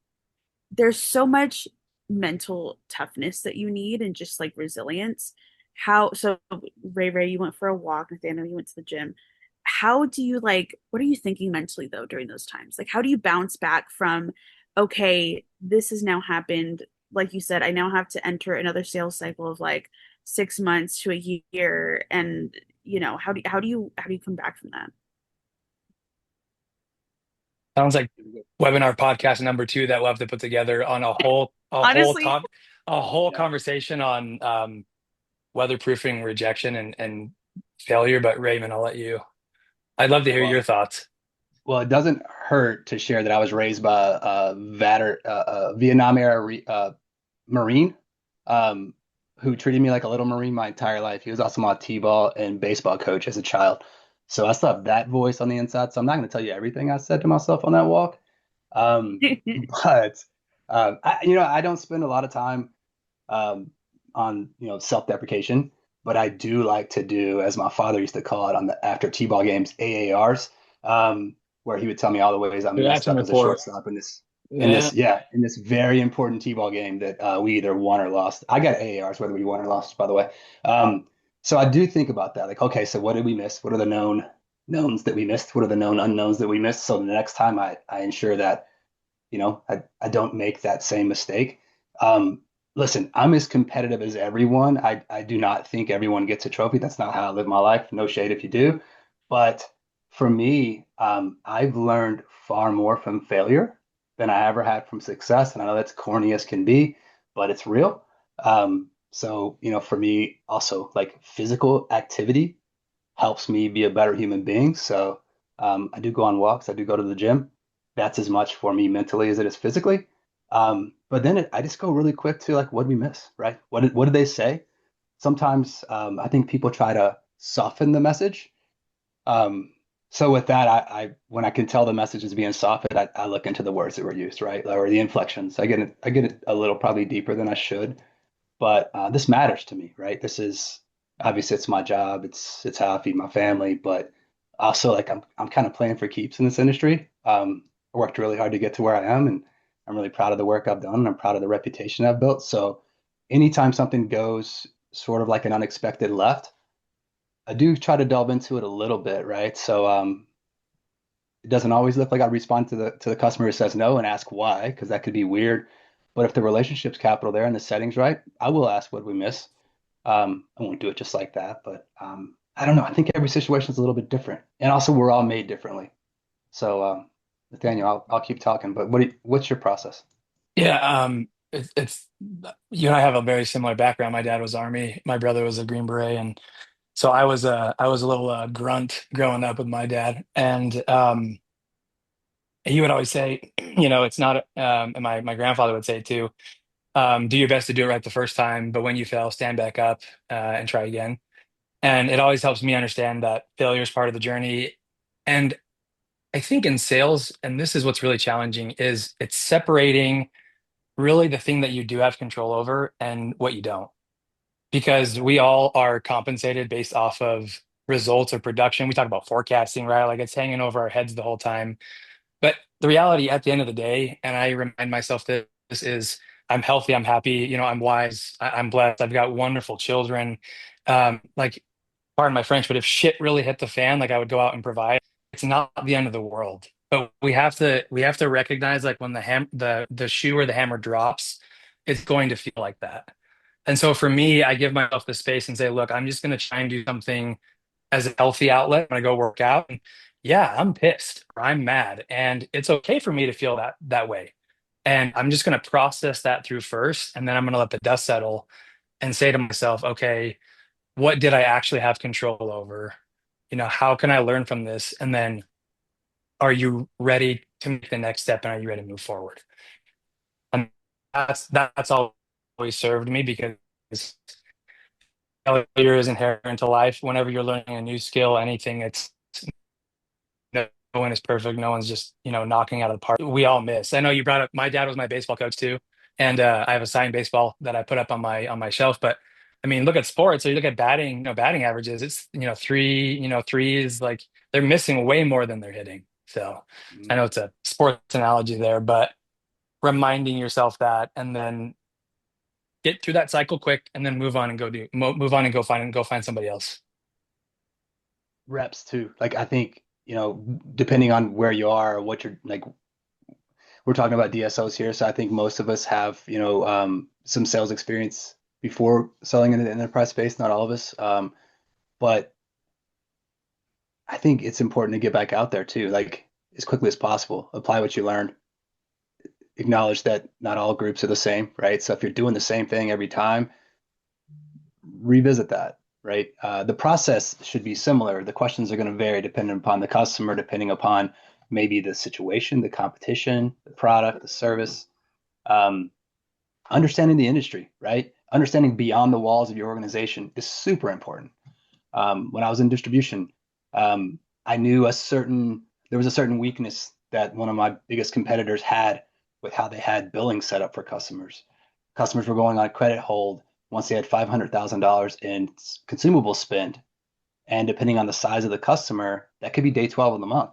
there's so much mental toughness that you need and just like resilience. So Ray, you went for a walk, Nathaniel, you went to the gym. How do you like, what are you thinking mentally though during those times? Like, how do you bounce back from, okay, this has now happened. Like you said, I now have to enter another sales cycle of like 6 months to a year. And how do you come back from that? Sounds like webinar podcast number two that we'll have to put together on Honestly, a whole Yeah. conversation on weatherproofing rejection and failure. But Raymond, I'll let you. I'd love to hear your Well, thoughts. well, it doesn't hurt to share that I was raised by a Vietnam era Marine, um, who treated me like a little Marine my entire life. He was also my T-ball and baseball coach as a child. So I still have that voice on the inside. So I'm not going to tell you everything I said to myself on that walk. Um, but I don't spend a lot of time um, on self-deprecation, but I do like to do, as my father used to call it, on the after T-ball games, AARs, where he would tell me all the ways I messed Reaction up as a report. shortstop Yeah. in this very important T-ball game that we either won or lost. I got AARs whether we won or lost, by the way. So I do think about that. Like, okay, so what did we miss? What are the known knowns that we missed? What are the known unknowns that we missed? So the next time I ensure that I don't make that same mistake. Um, Listen, I'm as competitive as everyone. I do not think everyone gets a trophy. That's not how I live my life. No shade if you do. But for me, I've learned far more from failure than I ever had from success. And I know that's corny as can be, but it's real. For me, also like physical activity helps me be a better human being. So I do go on walks. I do go to the gym. That's as much for me mentally as it is physically. But then I just go really quick to like, what did we miss, right? What did they say? Sometimes I think people try to soften the message. Um, so with that, when I can tell the message is being softened, I look into the words that were used, right? Or the inflections. I get it a little probably deeper than I should, but this matters to me, right? This is obviously it's my job. It's how I feed my family, but also like I'm kind of playing for keeps in this industry. I worked really hard to get to where I am, and I'm really proud of the work I've done, and I'm proud of the reputation I've built. So anytime something goes sort of like an unexpected left, I do try to delve into it a little bit, right? So it doesn't always look like I respond to the customer who says no and ask why, because that could be weird. But if the relationship's capital there and the setting's right, I will ask what we miss. I won't do it just like that, but I don't know. I think every situation is a little bit different, and also we're all made differently. So, Nathaniel, I'll keep talking, but what's your process? Yeah, it's you and I have a very similar background. My dad was Army, my brother was a Green Beret, and so I was a little grunt growing up with my dad, and he would always say, it's not. And my grandfather would say it too. Do your best to do it right the first time, but when you fail, stand back up and try again. And it always helps me understand that failure is part of the journey. And I think in sales, and this is what's really challenging, is it's separating really the thing that you do have control over and what you don't. Because we all are compensated based off of results or production. We talk about forecasting, right? Like it's hanging over our heads the whole time. But the reality at the end of the day, and I remind myself that this is I'm healthy, I'm happy, I'm wise, I'm blessed, I've got wonderful children. Like, pardon my French, but if shit really hit the fan, like I would go out and provide. It's not the end of the world. But we have to recognize like when the shoe or the hammer drops, it's going to feel like that. And so for me, I give myself the space and say, look, I'm just going to try and do something as a healthy outlet when I go work out. And yeah, I'm pissed or I'm mad, and it's okay for me to feel that way. And I'm just going to process that through first, and then I'm going to let the dust settle and say to myself, okay, what did I actually have control over? How can I learn from this? And then are you ready to make the next step, and are you ready to move forward? And that's always served me because failure is inherent to life. Whenever you're learning a new skill, anything, it's no one is perfect. No one's just, knocking out of the park. We all miss. I know you brought up my dad was my baseball coach too. And I have a signed baseball that I put up on my shelf. But I mean, look at sports or you look at batting, batting averages, it's, threes, like they're missing way more than they're hitting. So I know it's a sports analogy there, but reminding yourself that and then get through that cycle quick and then move on and move on and go find somebody else. Reps too. Like I think, depending on where you are, or what you're like, we're talking about DSOs here, so I think most of us have, some sales experience before selling in the enterprise space. Not all of us, but I think it's important to get back out there too, like as quickly as possible. Apply what you learned. Acknowledge that not all groups are the same, right? So if you're doing the same thing every time, revisit that, right? The process should be similar. The questions are going to vary depending upon the customer, depending upon maybe the situation, the competition, the product, the service. Understanding the industry, right? Understanding beyond the walls of your organization is super important. When I was in distribution, I knew there was a certain weakness that one of my biggest competitors had with how they had billing set up for customers. Customers were going on credit hold once they had $500,000 in consumable spend. And depending on the size of the customer, that could be day 12 of the month.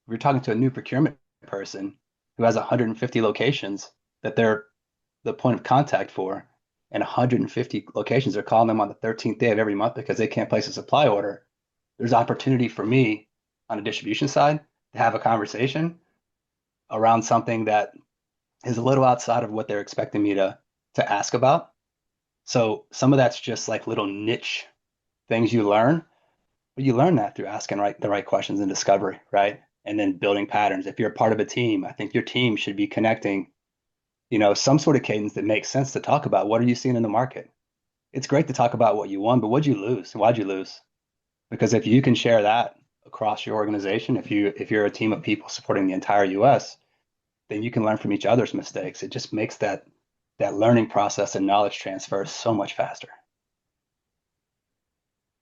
If you're talking to a new procurement person who has 150 locations that they're the point of contact for, and 150 locations are calling them on the 13th day of every month because they can't place a supply order, there's opportunity for me on a distribution side to have a conversation around something that is a little outside of what they're expecting me to ask about. So some of that's just like little niche things you learn, but you learn that through asking the right questions and discovery, right? And then building patterns. If you're a part of a team, I think your team should be connecting, some sort of cadence that makes sense to talk about. What are you seeing in the market? It's great to talk about what you won, but what'd you lose? Why'd you lose? Because if you can share that across your organization, if you're a team of people supporting the entire US, then you can learn from each other's mistakes. It just makes that learning process and knowledge transfer so much faster.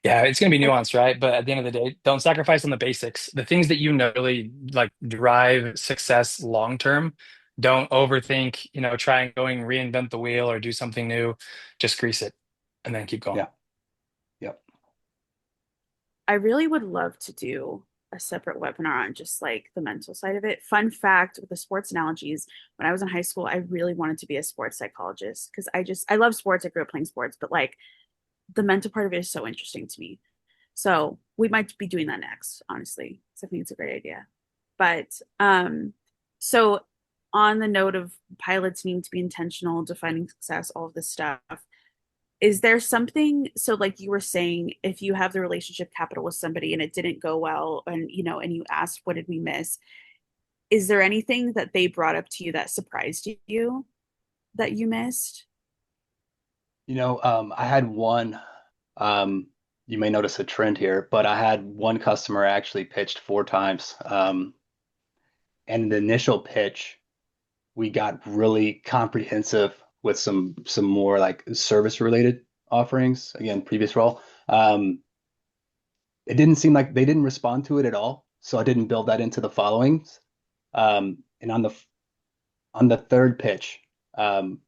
Yeah, it's going to be nuanced, right? But at the end of the day, don't sacrifice on the basics. The things that really like drive success long term, don't overthink, try and going reinvent the wheel or do something new. Just grease it and then keep going. Yeah. Yep. I really would love to do a separate webinar on just like the mental side of it. Fun fact with the sports analogies, when I was in high school, I really wanted to be a sports psychologist because I love sports. I grew up playing sports, but like the mental part of it is so interesting to me. So we might be doing that next, honestly. So I think it's a great idea. But so on the note of pilots needing to be intentional, defining success, all of this stuff, is there something, so like you were saying, if you have the relationship capital with somebody and it didn't go well and and you asked what did we miss, is there anything that they brought up to you that surprised you that you missed? I had one, you may notice a trend here, but I had one customer actually pitched 4 times. And in the initial pitch, we got really comprehensive with some more like service related offerings. Again, previous role. It didn't seem like they didn't respond to it at all. so I didn't build that into the followings. And on the third pitch, um,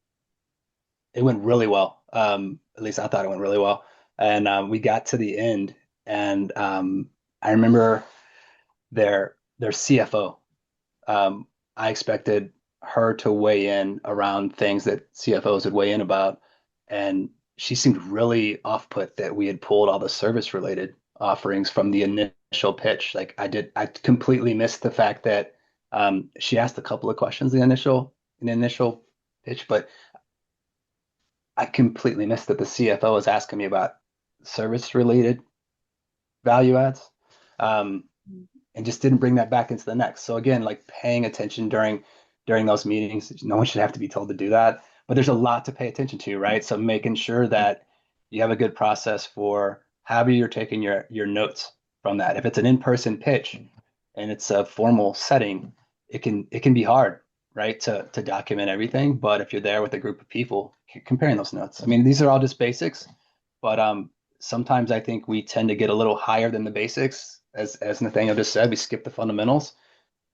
it went really well. At least I thought it went really well. And we got to the end, and I remember their CFO. I expected her to weigh in around things that CFOs would weigh in about, and she seemed really off-put that we had pulled all the service-related offerings from the initial pitch. Like I completely missed the fact that she asked a couple of questions in the initial pitch, but I completely missed that the CFO was asking me about service-related value adds. Um, and just didn't bring that back into the next. So again, like paying attention during those meetings, no one should have to be told to do that, but there's a lot to pay attention to, right? So making sure that you have a good process for however you're taking your notes from that. If it's an in-person pitch and it's a formal setting, it can be hard, right, to document everything. But if you're there with a group of people, comparing those notes. I mean, these are all just basics, but sometimes I think we tend to get a little higher than the basics. As Nathaniel just said, we skip the fundamentals,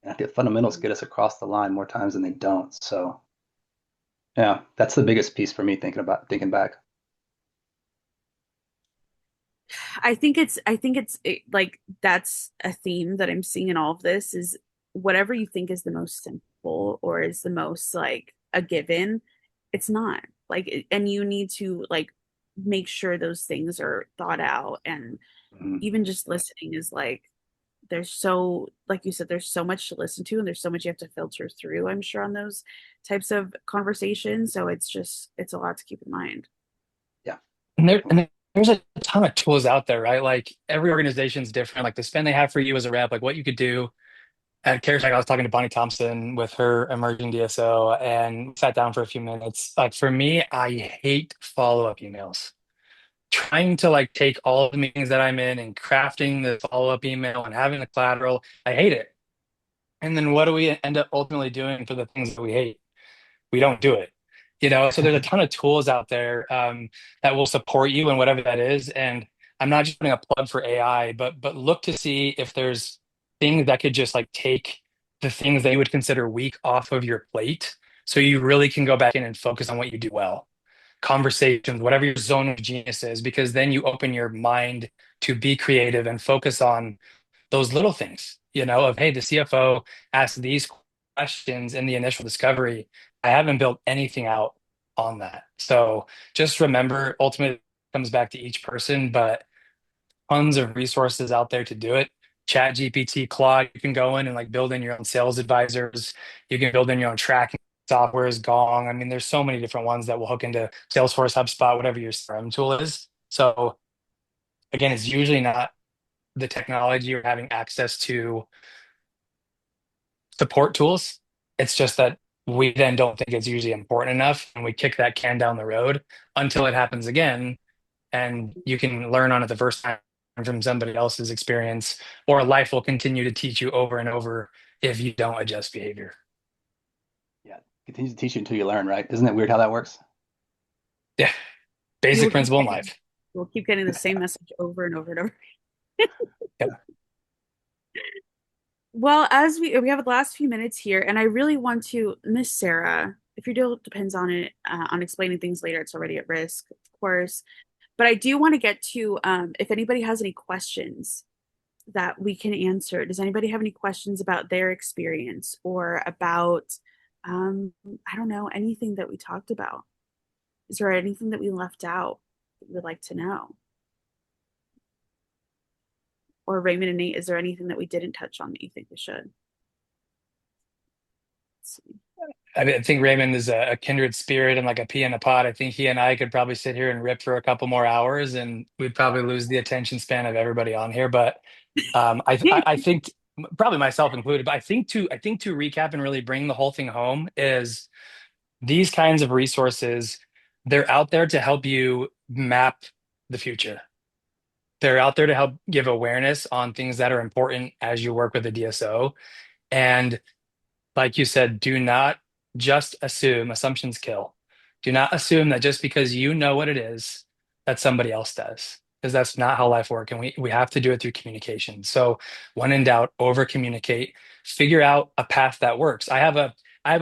and I think the fundamentals get us across the line more times than they don't. So yeah, that's the biggest piece for me thinking back. Like that's a theme that I'm seeing in all of this is whatever you think is the most simple or is the most like a given, it's not. And you need to like make sure those things are thought out. And Mhm. even just listening is like there's so like you said, there's so much to listen to and there's so much you have to filter through, I'm sure, on those types of conversations. So it's a lot to keep in mind. Yeah. And there's a ton of tools out there, right? Like every organization's different. Like the spend they have for you as a rep, like what you could do. At CareTech, I was talking to Bonnie Thompson with her emerging DSO and sat down for a few minutes. Like for me, I hate follow-up emails. Trying to like take all the meetings that I'm in and crafting the follow-up email and having the collateral, I hate it. And then what do we end up ultimately doing for the things that we hate? We don't do it. So there's a ton of tools out there that will support you in whatever that is. And I'm not just putting a plug for AI, but look to see if there's things that could just like take the things that you would consider weak off of your plate, so you really can go back in and focus on what you do well. Conversations, whatever your zone of genius is, because then you open your mind to be creative and focus on those little things, of hey, the CFO asked these questions in the initial discovery. I haven't built anything out on that. So just remember, ultimately, it comes back to each person, but tons of resources out there to do it. Chat GPT, Claude, you can go in and like build in your own sales advisors. You can build in your own tracking softwares, Gong. I mean, there's so many different ones that will hook into Salesforce, HubSpot, whatever your CRM tool is. So again, it's usually not the technology or having access to support tools. It's just that we then don't think it's usually important enough, and we kick that can down the road until it happens again. And you can learn on it the first time from somebody else's experience, or life will continue to teach you over and over if you don't adjust behavior. Yeah. Continues to teach you until you learn, right? Isn't it weird how that works? Yeah, You basic will keep principle in getting life. you'll keep getting the same message over and over and over. Yeah. Well, as we have the last few minutes here, and I really want to, Miss Sarah, if your deal depends on it, on explaining things later, it's already at risk, of course. But I do want to get to if anybody has any questions that we can answer. Does anybody have any questions about their experience or about, I don't know, anything that we talked about? Is there anything that we left out that you would like to know? Or Raymond and Nate, is there anything that we didn't touch on that you think we should? Let's see. I mean, I think Raymond is a kindred spirit and like a pea in a pod. I think he and I could probably sit here and rip for a couple more hours, and we'd probably lose the attention span of everybody on here. But I think probably myself included. But I think to recap and really bring the whole thing home is these kinds of resources. They're out there to help you map the future. They're out there to help give awareness on things that are important as you work with a DSO. And like you said, do not just assume, assumptions kill. Do not assume that just because you know what it is, that somebody else does. because that's not how life works. And we have to do it through communication. So when in doubt, over communicate, figure out a path that works. I have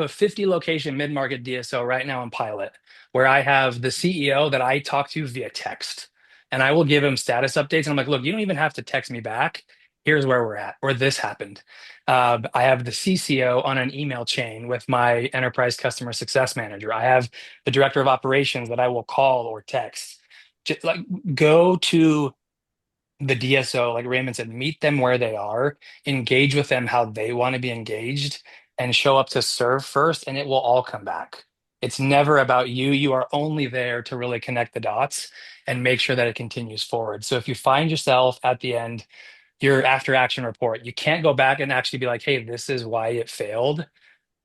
a 50 location mid-market DSO right now in pilot where I have the CEO that I talk to via text. And I will give him status updates. And I'm like, look, you don't even have to text me back. Here's where we're at, or this happened. I have the CCO on an email chain with my enterprise customer success manager. I have the director of operations that I will call or text. Just like go to the DSO, like Raymond said, meet them where they are, engage with them how they want to be engaged, and show up to serve first, and it will all come back. It's never about you. You are only there to really connect the dots and make sure that it continues forward. So if you find yourself at the end, your after action report, you can't go back and actually be like, hey, this is why it failed.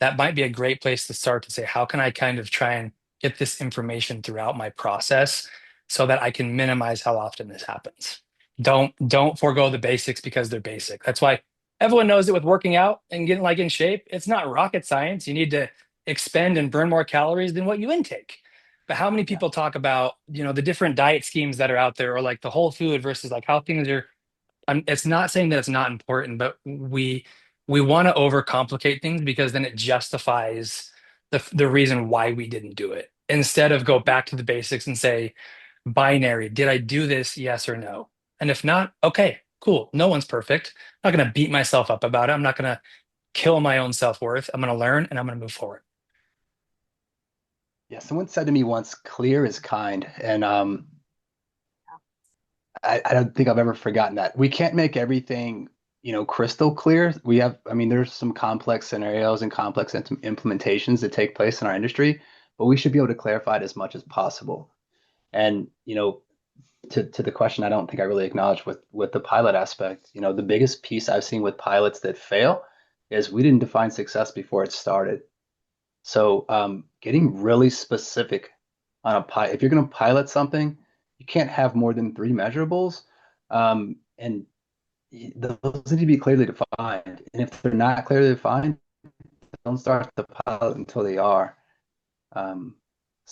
That might be a great place to start to say, how can I kind of try and get this information throughout my process so that I can minimize how often this happens. Don't forego the basics because they're basic. That's why everyone knows it with working out and getting like in shape. It's not rocket science. You need to expend and burn more calories than what you intake. But how many Yeah. people talk about, the different diet schemes that are out there, or like the whole food versus like how things are. It's not saying that it's not important, but we want to overcomplicate things because then it justifies the reason why we didn't do it. Instead of go back to the basics and say, binary, did I do this? Yes or no? And if not, okay, cool. No one's perfect. I'm not going to beat myself up about it. I'm not going to kill my own self-worth. I'm going to learn and I'm going to move forward. Yeah, someone said to me once, clear is kind. And I don't think I've ever forgotten that. We can't make everything, crystal clear. I mean, there's some complex scenarios and complex implementations that take place in our industry, but we should be able to clarify it as much as possible. And, to the question, I don't think I really acknowledged with the pilot aspect, the biggest piece I've seen with pilots that fail is we didn't define success before it started. So getting really specific on if you're going to pilot something, you can't have more than three measurables, and those need to be clearly defined. And if they're not clearly defined, don't start the pilot until they are. And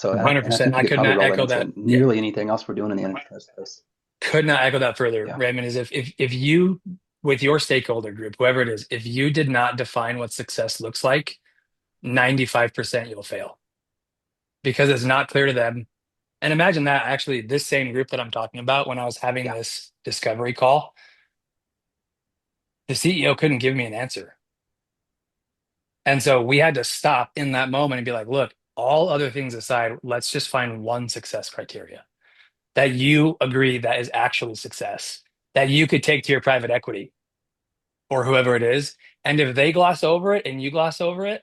I 100%. think I we could could probably not roll that echo that. into Yeah. nearly anything else we're doing in the enterprise space. Could not echo that further, Yeah. Raymond, is if you, with your stakeholder group, whoever it is, if you did not define what success looks like, 95% you'll fail because it's not clear to them. And imagine that actually, this same group that I'm talking about, when I was having Yeah. this discovery call, the CEO couldn't give me an answer. And so we had to stop in that moment and be like, look, all other things aside, let's just find one success criteria that you agree that is actually success that you could take to your private equity or whoever it is. And if they gloss over it and you gloss over it,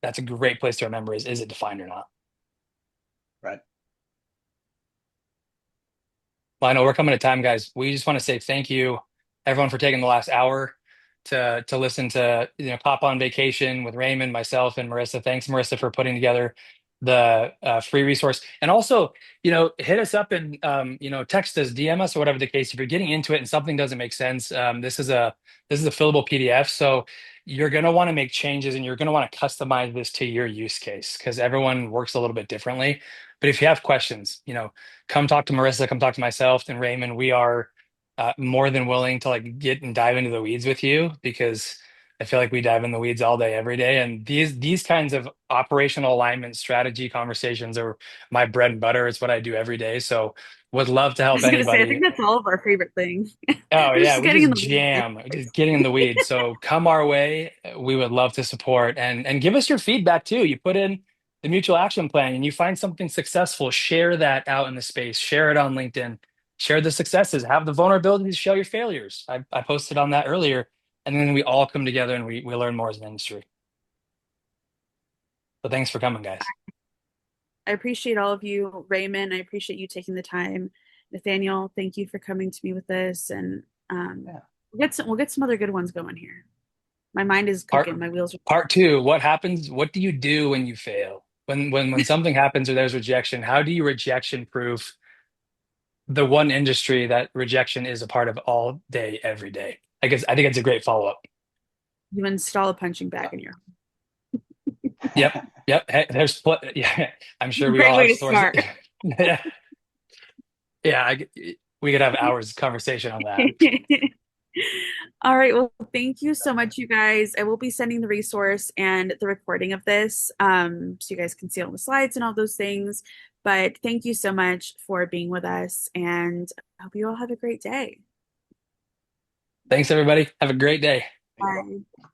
that's a great place to remember is it defined or not? Right. Well, I know we're coming to time, guys. We just want to say thank you, everyone, for taking the last hour to listen to Pop on Vacation with Raymond, myself, and Marissa. Thanks, Marissa, for putting together the free resource. And also, hit us up and text us, DM us, or whatever the case. If you're getting into it and something doesn't make sense, this is a fillable PDF. So you're going to want to make changes and you're going to want to customize this to your use case because everyone works a little bit differently. But if you have questions, come talk to Marissa, come talk to myself and Raymond. We are more than willing to like get and dive into the weeds with you because I feel like we dive in the weeds all day, every day. And these kinds of operational alignment strategy conversations are my bread and butter. It's what I do every day. So would love to I help was gonna say, I think anybody. that's all of our favorite things. Oh We're yeah, just we getting in just the weeds. jam, just getting in the weeds. So come our way. We would love to support and give us your feedback too. You put in the mutual action plan and you find something successful, share that out in the space, share it on LinkedIn, share the successes, have the vulnerability to show your failures. I posted on that earlier, and then we all come together and we learn more as an industry. So thanks for coming, guys. I appreciate all of you, Raymond. I appreciate you taking the time. Nathaniel, thank you for coming to me with this, and Yeah. we'll get some other good ones going here. My mind is Part cooking. My wheels are. part two, what happens? What do you do when you fail? When something happens or there's rejection, how do you rejection proof the one industry that rejection is a part of all day, every day? I think it's a great follow-up. You install a punching bag in your Yep. Yep. Hey, yeah, I'm sure we Great all way have to stories. start. Yeah. Yeah, we could have hours of conversation on that. All right. Well, thank you so much, you guys. I will be sending the resource and the recording of this, so you guys can see all the slides and all those things. But thank you so much for being with us, and I hope you all have a great day. Thanks, everybody. Have a great day. Thank you. Bye.